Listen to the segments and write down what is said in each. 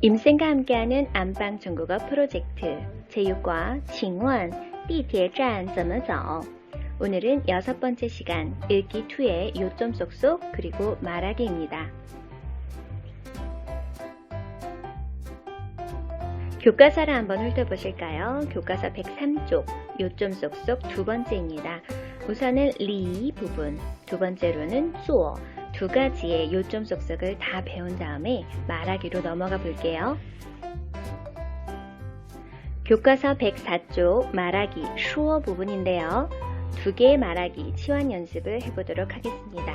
임쌤과 함께하는 안방 중국어 프로젝트 제6과 칭원 띠铁站 怎么走 오늘은 6번째 시간 읽기 2의 요점 쏙쏙 그리고 말하기입니다. 교과서를 한번 훑어보실까요? 교과서 103쪽 요점 쏙쏙 두 번째입니다. 우선은 리 부분, 두 번째로는 쪼 두 가지의 요점 쏙쏙을 다 배운 다음에 말하기로 넘어가 볼게요. 교과서 104쪽 말하기 슈어 부분인데요. 두 개의 말하기 치환 연습을 해보도록 하겠습니다.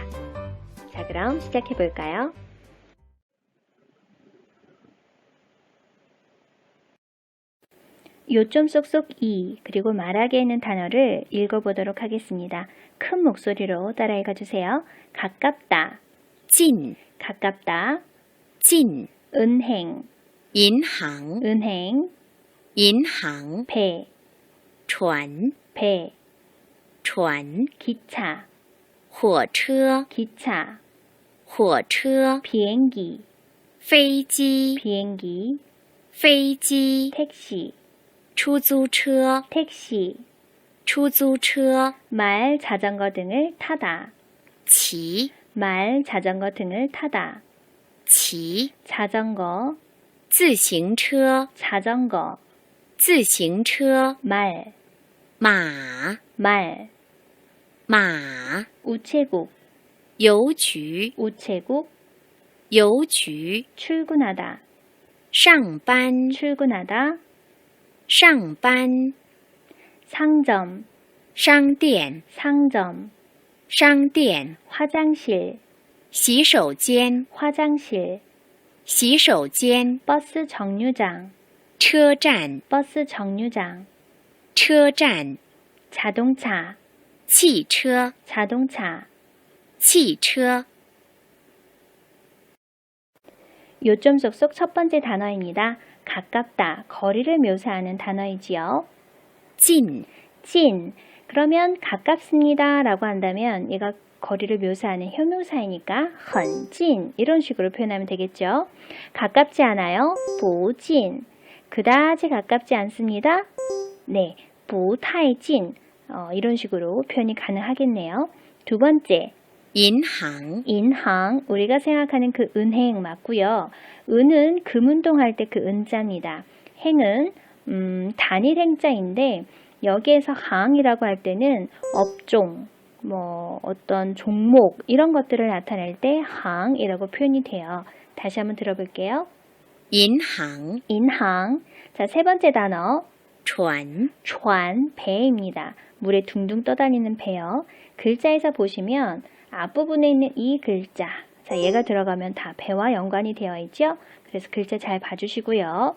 자, 그럼 시작해 볼까요? 요점 쏙쏙 2 그리고 말하기에 있는 단어를 읽어보도록 하겠습니다. 큰 목소리로 따라 읽어주세요. 가깝다, 近 가깝다, 近 은행, 银行 은행, 银行 배, 船 배, 船 기차, 火车 기차, 火车 비행기, 飞机 비행기, 飞机 택시, 出租车 택시, 出租车 말, 자전거 등을 타다, 骑 말, 자전거 등을 타다, 骑 자전거, 自行车 자전거, 自行车 말, 马 말, 马 우체국, 邮局 우체국, 邮局 출근하다, 上班 출근하다, 上班 상점, 商店 상점, 商店 화장실, 洗手间 화장실, 洗手间 버스 정류장, 车站 버스 정류장, 车站 자동차, 汽车 자동차. 汽车 요점 쏙쏙 첫 번째 단어입니다. 가깝다, 거리를 묘사하는 단어이지요. 近 찐, 그러면 가깝습니다 라고 한다면 얘가 거리를 묘사하는 형용사이니까 很近 이런 식으로 표현하면 되겠죠. 가깝지 않아요? 不近. 그다지 가깝지 않습니다. 네, 不太近 이런 식으로 표현이 가능하겠네요. 두 번째, 银行 인항, 우리가 생각하는 그 은행 맞고요. 은은 금운동 할 때 그 은자입니다. 행은 단일 행자인데 여기에서 항이라고 할 때는 업종, 어떤 종목 이런 것들을 나타낼 때 항이라고 표현이 돼요. 다시 한번 들어볼게요. 银行 인항. 자, 세 번째 단어 船 船, 배입니다. 물에 둥둥 떠다니는 배요. 글자에서 보시면 앞부분에 있는 이 글자, 자, 얘가 들어가면 다 배와 연관이 되어 있죠. 그래서 글자 잘 봐주시고요.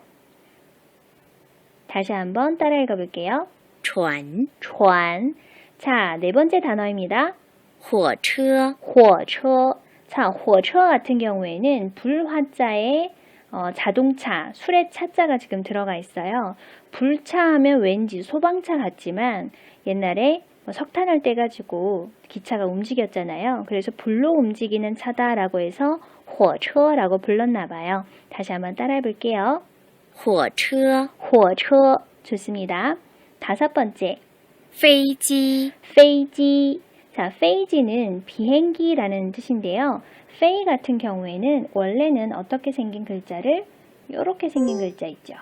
다시 한번 따라 읽어볼게요. 船 船. 자, 네 번째 단어입니다. 火车 火车. 자, 火车 같은 경우에는 불화자에 자동차, 술의 차자가 지금 들어가 있어요. 불차 하면 왠지 소방차 같지만 옛날에 석탄을 떼가지고 기차가 움직였잖아요. 그래서 불로 움직이는 차다라고 해서 火车라고 불렀나봐요. 다시 한번 따라해 볼게요. 火车 火车. 좋습니다. 다섯 번째, 飞机 飛機. 자,飛機는 비행기라는 뜻인데요. 페이 같은 경우에는 원래는 어떻게 생긴 글자를 이렇게 생긴 글자 있죠.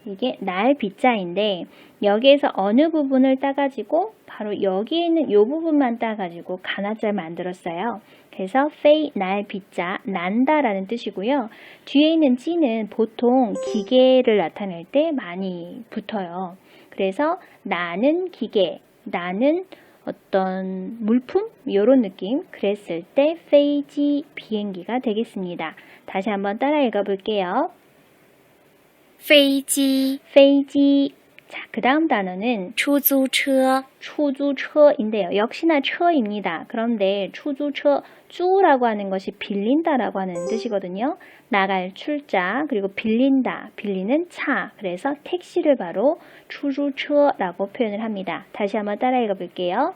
이게 날 비자인데 여기에서 어느 부분을 따가지고 바로 여기에 있는 이 부분만 따가지고 가나자를 만들었어요. 그래서 페이 날 비자 난다라는 뜻이고요. 뒤에 있는 찌는 보통 기계를 나타낼 때 많이 붙어요. 그래서 나는 기계, 나는 어떤 물품 이런 느낌 그랬을 때 페이지 비행기가 되겠습니다. 다시 한번 따라 읽어볼게요. 飞机 페이지. 자, 그 다음 단어는 出租车 出租车인데요. 역시나 처입니다. 그런데 出租车, 쭈라고 하는 것이 빌린다라고 하는 뜻이거든요. 나갈 출자, 그리고 빌린다, 빌리는 차. 그래서 택시를 바로 出租车라고 표현을 합니다. 다시 한번 따라 읽어볼게요.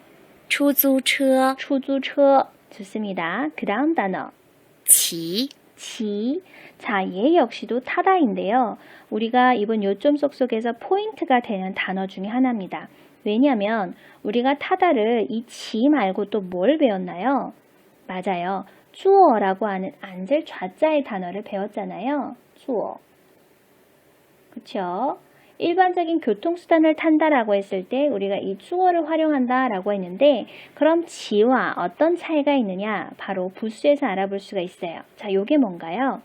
出租车 出租车. 좋습니다. 그 다음 단어. 骑 지. 자, 얘 역시도 타다인데요. 우리가 이번 요점 쏙쏙에서 포인트가 되는 단어 중에 하나입니다. 왜냐하면 우리가 타다를 이 지 말고 또 뭘 배웠나요? 맞아요. 주어라고 하는 앉을 좌자의 단어를 배웠잖아요. 주어. 그쵸? 일반적인 교통수단을 탄다라고 했을 때 우리가 이 주어를 활용한다라고 했는데 그럼 지와 어떤 차이가 있느냐? 바로 부수에서 알아볼 수가 있어요. 자, 요게 뭔가요?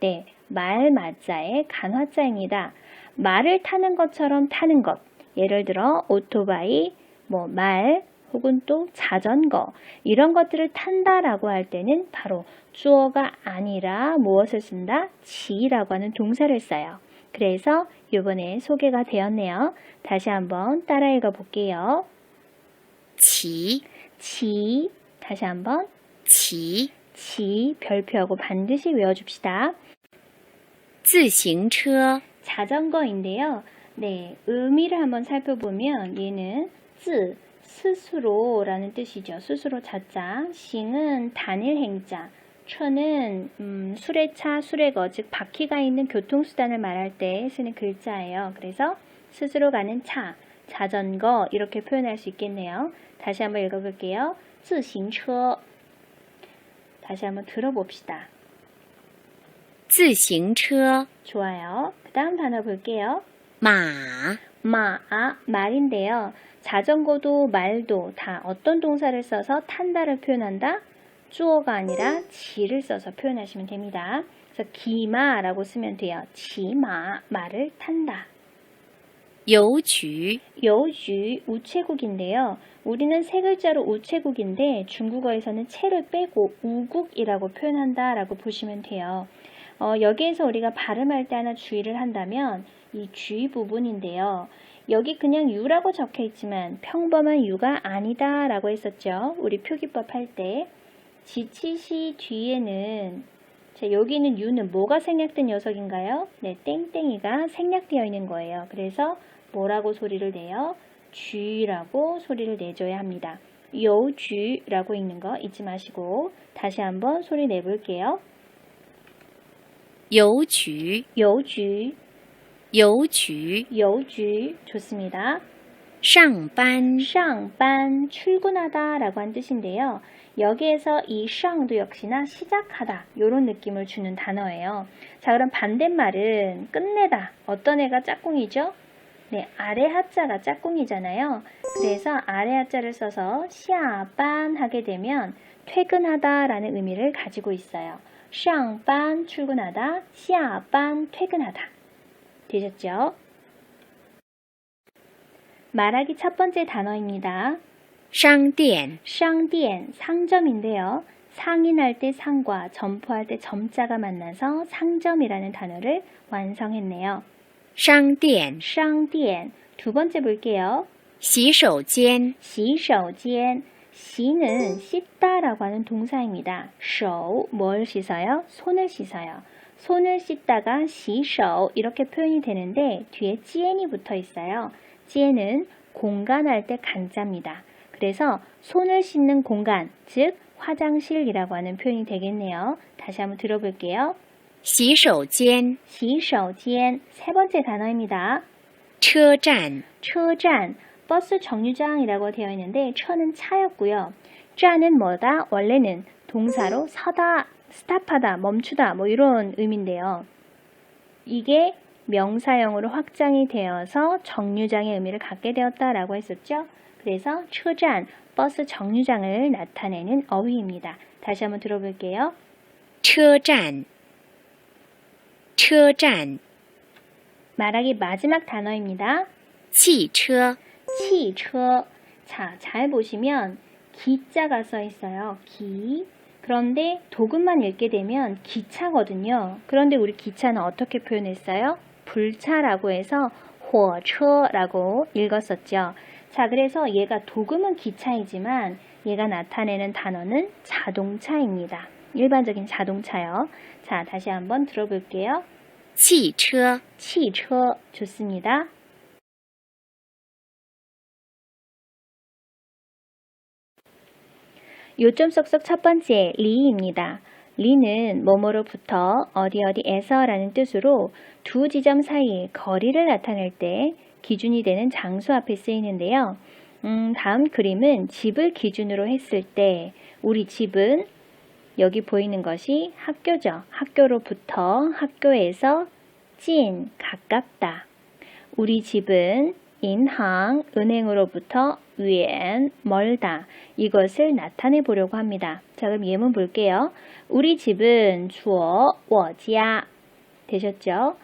네, 말 맞자의 간화자입니다. 말을 타는 것처럼 타는 것. 예를 들어 오토바이, 말, 혹은 또 자전거 이런 것들을 탄다라고 할 때는 바로 주어가 아니라 무엇을 쓴다? 지라고 하는 동사를 써요. 그래서 이번에 소개가 되었네요. 다시 한번 따라 읽어 볼게요. 骑 지, 다시 한번 骑 지, 별표하고 반드시 외워줍시다. 自行车 자전거인데요. 네, 의미를 한번 살펴보면 얘는 스스로라는 뜻이죠. 스스로 자자, 싱은 단일 행자, 처는 수레차, 수레거, 즉 바퀴가 있는 교통수단을 말할 때 쓰는 글자예요. 그래서 스스로 가는 차, 자전거 이렇게 표현할 수 있겠네요. 다시 한번 읽어볼게요. 自行车 다시 한번 들어봅시다. 自行车 좋아요. 그 다음 단어 볼게요. 马 말인데요. 자전거도 말도 다 어떤 동사를 써서 탄다를 표현한다? 주어가 아니라 지를 써서 표현하시면 됩니다. 그래서 기마라고 쓰면 돼요. 지마, 말을 탄다. 邮局 여주, 우체국인데요. 우리는 세 글자로 우체국인데 중국어에서는 채를 빼고 우국이라고 표현한다라고 보시면 돼요. 여기에서 우리가 발음할 때 하나 주의를 한다면 이 쥐 부분인데요. 여기 그냥 유라고 적혀 있지만 평범한 유가 아니다 라고 했었죠. 우리 표기법 할 때. 지치시 뒤에는 자, 여기는 유는 뭐가 생략된 녀석인가요? 네, 땡땡이가 생략되어 있는 거예요. 그래서 뭐라고 소리를 내요? 쥐라고 소리를 내줘야 합니다. 여쥐라고 읽는 거 잊지 마시고 다시 한번 소리 내볼게요. 邮局 여쥐, 邮局 여쥐 좋습니다. 上班 샹반 출근하다 라고 한 뜻인데요. 여기에서 이 샹도 역시나 시작하다 이런 느낌을 주는 단어예요. 자, 그럼 반대말은 끝내다. 어떤 애가 짝꿍이죠? 네, 아래 하자가 짝꿍이잖아요. 그래서 아래 하자를 써서 샤반 하게 되면 퇴근하다 라는 의미를 가지고 있어요. 샹반 출근하다, 샤반 퇴근하다. 되셨죠? 말하기 첫 번째 단어입니다. 商店 샹디엔, 상점인데요. 상인할 때 상과 점포할 때 점자가 만나서 상점이라는 단어를 완성했네요. 商店 샹디엔, 두 번째 볼게요. 洗手间 洗手间,洗는 씻다라고 하는 동사입니다. 手, 뭘 씻어요? 손을 씻어요. 손을 씻다가 洗手 이렇게 표현이 되는데 뒤에 찌엔이 붙어 있어요. 찌엔은 공간할 때 간자입니다. 그래서 손을 씻는 공간, 즉 화장실이라고 하는 표현이 되겠네요. 다시 한번 들어볼게요. 洗手间 洗手间, 세 번째 단어입니다. 车站 车站, 버스 정류장이라고 되어 있는데 처는 차였고요. 짠은 뭐다? 원래는 동사로 서다, 스탑하다, 멈추다 뭐 이런 의미인데요. 이게 명사형으로 확장이 되어서 정류장의 의미를 갖게 되었다라고 했었죠. 그래서 车站, 버스 정류장을 나타내는 어휘입니다. 다시 한번 들어볼게요. 车站 车站 말하기 마지막 단어입니다. 汽车 汽车. 자, 잘 보시면 기자가 써 있어요. 기. 그런데 도금만 읽게 되면 기차거든요. 그런데 우리 기차는 어떻게 표현했어요? 불차라고 해서 火车라고 읽었었죠. 자, 그래서 얘가 도금은 기차이지만 얘가 나타내는 단어는 자동차입니다. 일반적인 자동차요. 자, 다시 한번 들어볼게요. 汽车 汽车. 좋습니다. 요점 쏙쏙 첫 번째 리입니다. 리는 뭐뭐로부터 어디 어디에서 라는 뜻으로 두 지점 사이의 거리를 나타낼 때 기준이 되는 장소 앞에 쓰이는데요. 다음 그림은 집을 기준으로 했을 때 우리 집은 여기 보이는 것이 학교죠. 학교로부터, 학교에서 찐, 가깝다. 우리 집은 인항, 은행으로부터 윈, 멀다. 이것을 나타내 보려고 합니다. 자, 그럼 예문 볼게요. 우리 집은 주어, 我家 되셨죠?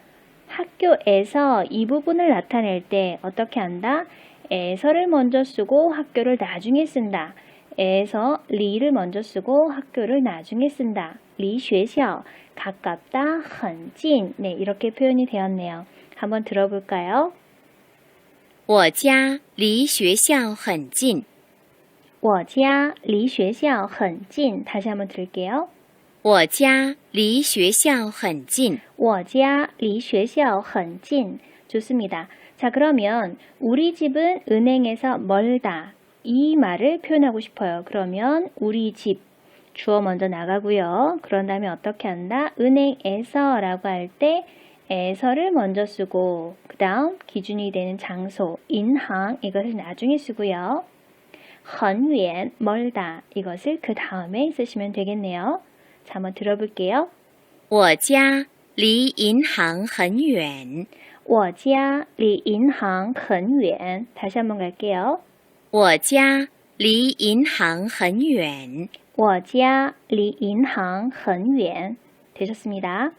학교에서 이 부분을 나타낼 때 어떻게 한다? 에서를 먼저 쓰고 학교를 나중에 쓴다. 에서 리를 먼저 쓰고 학교를 나중에 쓴다. 리学校 가깝다, 很近 네, 이렇게 표현이 되었네요. 한번 들어볼까요? 我家离学校很近。我家离学校很近 다시 한번 들을게요. 我家离学校很近。我家离学校很近 좋습니다. 자, 그러면 우리 집은 은행에서 멀다. 이 말을 표현하고 싶어요. 그러면 우리 집 주어 먼저 나가고요. 그런 다음에 어떻게 한다? 은행에서 라고 할 때 에서를 먼저 쓰고 그 다음 기준이 되는 장소, 인항 이것을 나중에 쓰고요. 很远, 멀다 이것을 그 다음에 쓰시면 되겠네요. 자, 한번 들어볼게요. 我家离银行很远。我家离银行很远 다시 한번 갈게요. 我家离银行很远。我家离银行很远 되셨습니다.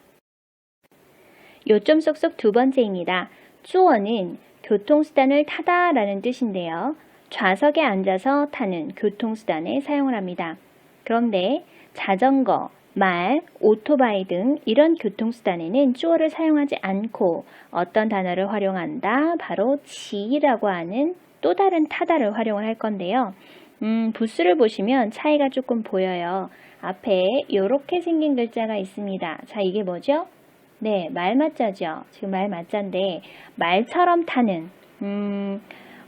요점 쏙쏙 두 번째입니다. 주어는 교통수단을 타다 라는 뜻인데요. 좌석에 앉아서 타는 교통수단에 사용을 합니다. 그런데 자전거, 말, 오토바이 등 이런 교통수단에는 주어를 사용하지 않고 어떤 단어를 활용한다? 바로 지라고 하는 또 다른 타다를 활용을 할 건데요. 부스를 보시면 차이가 조금 보여요. 앞에 이렇게 생긴 글자가 있습니다. 자, 이게 뭐죠? 네, 말맞자죠. 지금 말맞자인데 말처럼 타는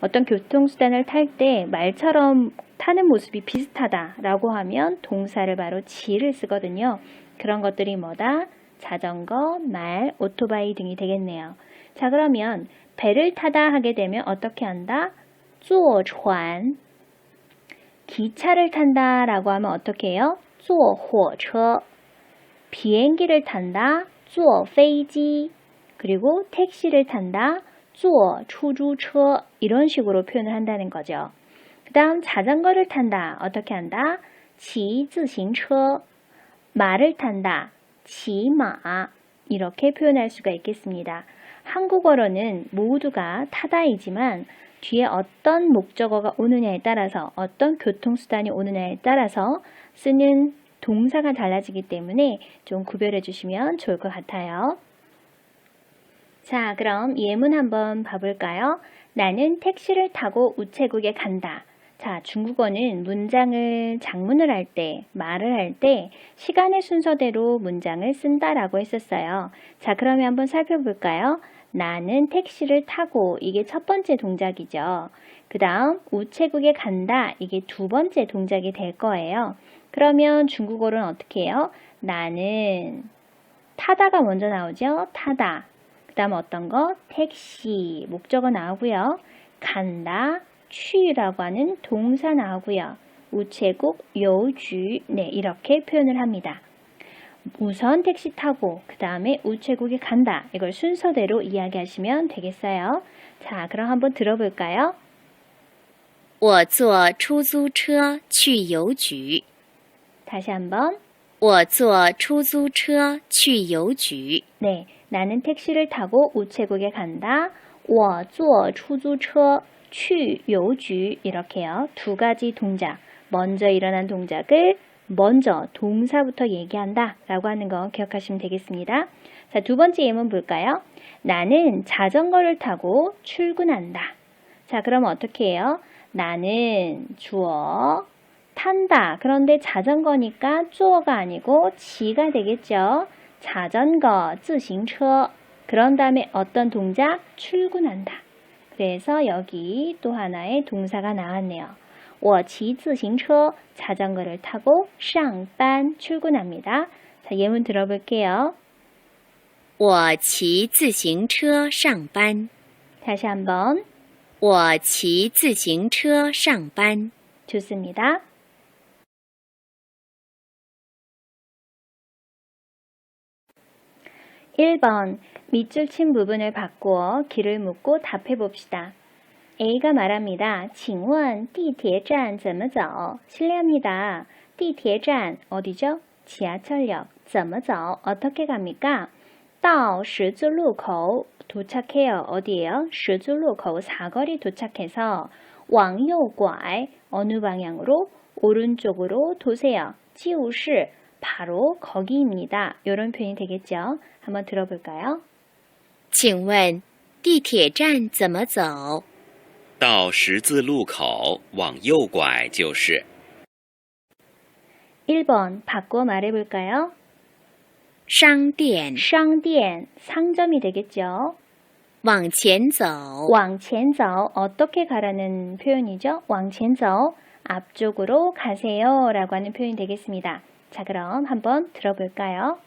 어떤 교통수단을 탈 때 말처럼 타는 모습이 비슷하다라고 하면 동사를 바로 지를 쓰거든요. 그런 것들이 뭐다? 자전거, 말, 오토바이 등이 되겠네요. 자, 그러면 배를 타다 하게 되면 어떻게 한다? 坐船 기차를 탄다라고 하면 어떻게 해요? 坐火车 비행기를 탄다 坐飞机 그리고 택시를 탄다 坐出租车 이런 식으로 표현을 한다는 거죠. 그 다음 자전거를 탄다 어떻게 한다? 骑自行车 말을 탄다 骑马 이렇게 표현할 수가 있겠습니다. 한국어로는 모두가 타다이지만 뒤에 어떤 목적어가 오느냐에 따라서 어떤 교통수단이 오느냐에 따라서 쓰는 동사가 달라지기 때문에 좀 구별해 주시면 좋을 것 같아요. 자, 그럼 예문 한번 봐볼까요? 나는 택시를 타고 우체국에 간다. 자, 중국어는 문장을 장문을 할 때, 말을 할 때 시간의 순서대로 문장을 쓴다라고 했었어요. 자, 그러면 한번 살펴볼까요? 나는 택시를 타고 이게 첫 번째 동작이죠. 그 다음 우체국에 간다 이게 두 번째 동작이 될 거예요. 그러면 중국어로는 어떻게 해요? 나는 타다가 먼저 나오죠. 타다. 그 다음 어떤 거? 택시 목적어 나오고요. 간다 취라고 하는 동사 나오고요. 우체국 요주 네 이렇게 표현을 합니다. 우선 택시 타고 그 다음에 우체국에 간다. 이걸 순서대로 이야기하시면 되겠어요. 자, 그럼 한번 들어볼까요? 我坐出租车去邮局。 다시 한번. 我坐出租车去邮局。 네, 나는 택시를 타고 우체국에 간다. 我坐出租车去邮局 이렇게요. 두 가지 동작. 먼저 일어난 동작을 먼저 동사부터 얘기한다 라고 하는 거 기억하시면 되겠습니다. 자, 두 번째 예문 볼까요? 나는 자전거를 타고 출근한다. 자, 그럼 어떻게 해요? 나는 주어 탄다. 그런데 자전거니까 주어가 아니고 지가 되겠죠. 자전거, 自行车 그런 다음에 어떤 동작? 출근한다. 그래서 여기 또 하나의 동사가 나왔네요. 我骑自行车 자전거를 타고 上班 출근합니다. 자, 예문 들어볼게요. 我骑自行车上班。 다시 한번. 我骑自行车上班。 좋습니다. (1번) 밑줄 친 부분을 바꾸어 길을 묻고 답해 봅시다. A가 말합니다. 请问地铁站怎么走? 실례합니다. 地铁站 어디죠? 지하철역. 怎么走? 어떻게 갑니까? 到十字路口 도착해요. 어디예요? 十字路口 사거리 도착해서 往右拐 어느 방향으로? 오른쪽으로 도세요. 就是 바로 거기입니다. 이런 표현이 되겠죠? 한번 들어볼까요? 请问地铁站怎么走？到十字路口往右拐就是。 1번 바꿔 말해볼까요? 商店，商店 상점이 되겠죠? 往前走，往前走 어떻게 가라는 표현이죠? 往前走 앞쪽으로 가세요 라고 하는 표현이 되겠습니다. 자, 그럼 한번 들어볼까요?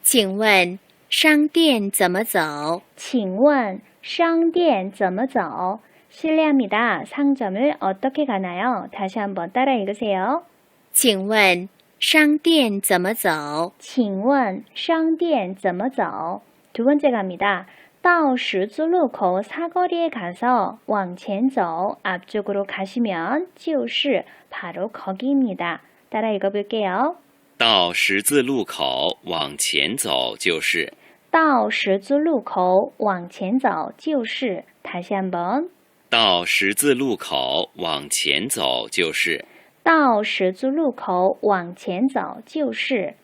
请问商店怎么走？请问商店怎么走? 실례합니다. 상점을 어떻게 가나요? 다시 한번 따라 읽으세요. 请问商店怎么走？请问商店怎么走? 두 번째 갑니다. 到十字路口 사거리에 가서 往前走 앞쪽으로 가시면 就是 바로 거기입니다. 따라 읽어볼게요. 到十字路口往前走就是。到十字路口往前走就是 다시 한번. 到十字路口往前走就是。到十字路口往前走就是.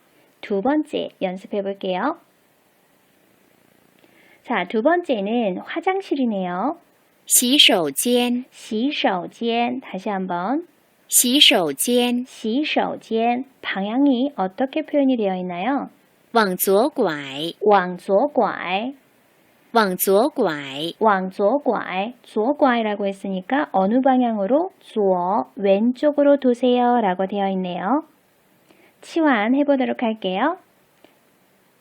두 번째 연습해 볼게요. 자, 두 번째는 화장실이네요. 洗手间，洗手间 다시 한번. 洗手间，洗手间 방향이 어떻게 표현이 되어 있나요? 往左拐，往左拐往左拐，往左拐 左拐라고 했으니까 어느 방향으로? 左 왼쪽으로 도세요 라고 되어 있네요. 치환 해보도록 할게요.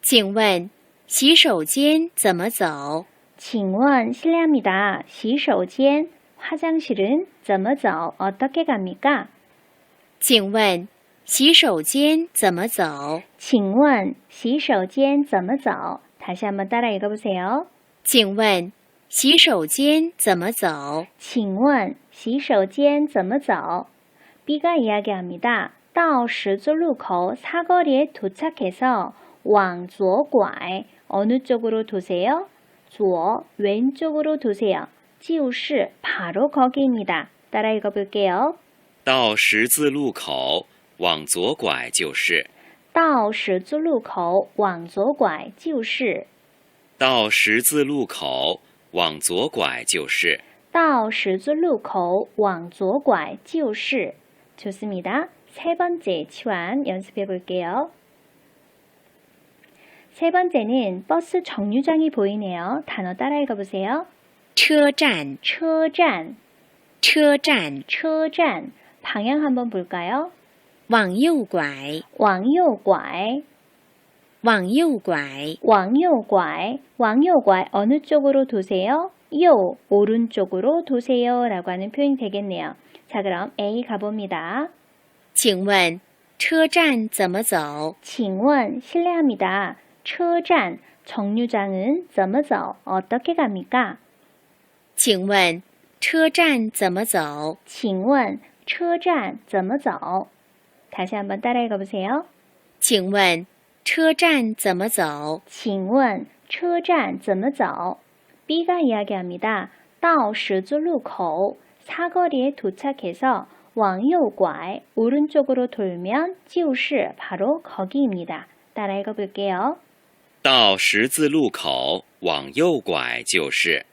请问洗手间怎么走？请问 실례합니다. 洗手间 화장실은 怎么走 어떻게 갑니까? 请问洗手间怎么走？请问洗手间怎么走? 다시 한번 따라 읽어보세요. 请问洗手间怎么走？请问洗手间怎么走? B가 이야기합니다. 到十字路口 사거리에 도착해서 往左拐 어느 쪽으로 도세요? 左 왼쪽으로 도세요. 就是 바로 거기입니다. 따라 읽어볼게요. 到十字路口往左拐就是。到十字路口往左拐就是。到十字路口往左拐就是。到十字路口往左拐就是. 좋습니다. 세 번째 치환 연습해 볼게요. 세 번째는 버스 정류장이 보이네요. 단어 따라 읽어보세요. 车站，车站车站，车站 방향 한번 볼까요? 往右拐，往右拐往右拐，往右拐往右拐 어느 쪽으로 도세요? 요 오른쪽으로 도세요 라고 하는 표현이 되겠네요. 자, 그럼 A 가봅니다. 请问车站怎么走？请问 실례합니다. 车站 정류장은 怎么走 어떻게 갑니까? 请问车站怎么走？请问车站怎么走? 다시 한번 따라 읽어보세요. 请问车站怎么走？请问车站怎么走? B가 이야기합니다. 到十字路口 사거리에 도착해서 往右拐 오른쪽으로 돌면 就是 바로 거기입니다. 따라 읽어볼게요. 到十字路口往右拐就是。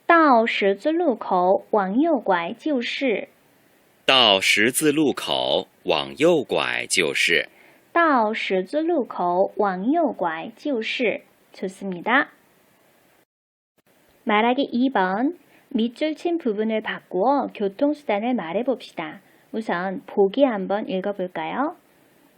到十字路口往右拐就是。到十字路口往右拐就是。到十字路口往右拐就是. 좋습니다. 말하기 2번. 밑줄 친 부분을 바꾸어 교통수단을 말해봅시다. 우선 보기 한번 읽어볼까요?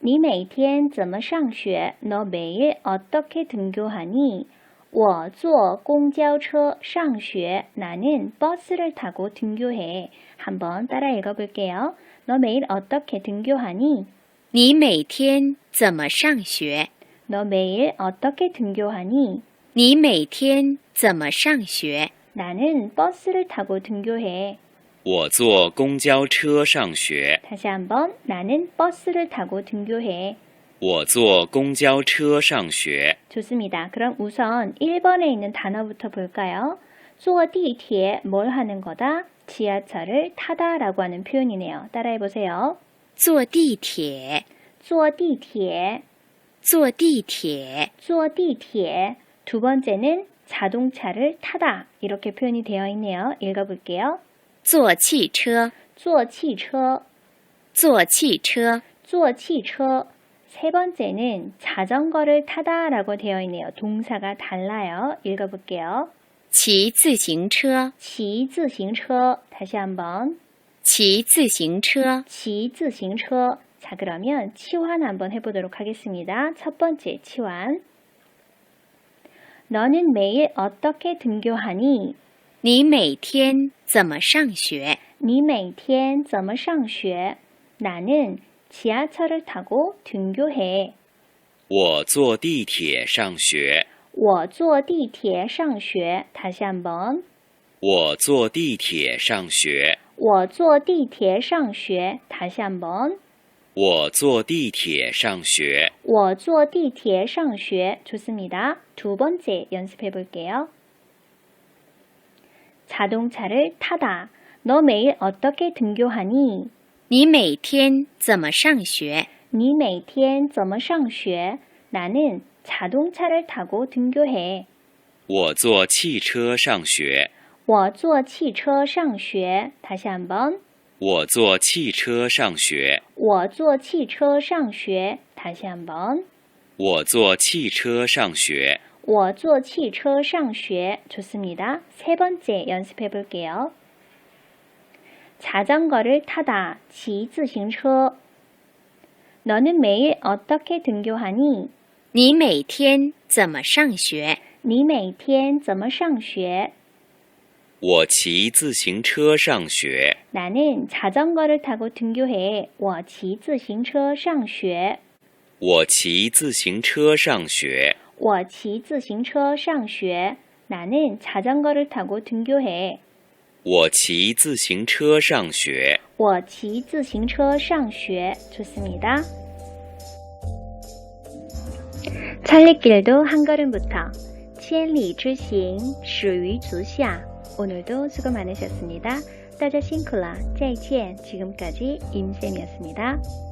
你每天怎么上学? 너 매일 어떻게 등교하니? 我坐公交车上学. 나는 버스를 타고 등교해. 한번 따라 읽어볼게요. 너 매일 어떻게 등교하니? 你每天怎么上学? 너 매일 어떻게 등교하니? 你每天怎么上学? 나는 버스를 타고 등교해. 我坐公交车上学。 다시 한번 나는 버스를 타고 등교해. 我坐公交车上学。 좋습니다. 그럼 우선 1번에 있는 단어부터 볼까요? 坐地铁 뭘 하는 거다? 지하철을 타다 라고 하는 표현이네요. 따라해보세요. 坐地铁，坐地铁,坐地铁，坐地铁. 두 번째는 자동차를 타다 이렇게 표현이 되어 있네요. 읽어볼게요. 坐汽车，坐汽车,坐汽车，坐汽车. 세 번째는 자전거를 타다 라고 되어 있네요. 동사가 달라요. 읽어볼게요. 骑自行车，骑自行车. 다시 한번. 骑自行车，骑自行车. 자, 그러면 치환 한번 해보도록 하겠습니다. 첫 번째 치환. 너는 매일 어떻게 등교하니? 你每天怎么上学？你每天怎么上学? 나는 지하철을 타고 등교해. 我坐地铁上学。我坐地铁上学. 다시 한번. 我坐地铁上学。我坐地铁上学. 다시 한번. 我坐地铁上学。我坐地铁上学. 좋습니다. 두 번째 연습해 볼게요. 자동차를 타다. 너 매일 어떻게 등교하니? 你每天怎么上学？你每天怎么上学? 나는 자동차를 타고 등교해. 我坐汽车上学。我坐汽车上学. 다시 한번. 我坐汽车上学。我坐汽车上学. 다시 한번. 我坐汽车上学。我坐汽车上学. 좋습니다. 세 번째 연습해 볼게요. 자전거를 타다. 骑自行车. 너는 매일 어떻게 등교하니? 你每天怎么上学？你每天怎么上学? 我骑自行车上学。 나는 자전거를 타고 등교해. 我骑自行车上学.我骑自行车上学。我骑自行车上学. 나는 자전거를 타고 등교해. 我骑自行车上学。我骑自行车上学. 좋습니다. 천리길도 한 걸음부터 千里之行始于足下. 오늘도 수고 많으셨습니다. 大家辛苦了. 再见. 지금까지 임쌤이었습니다.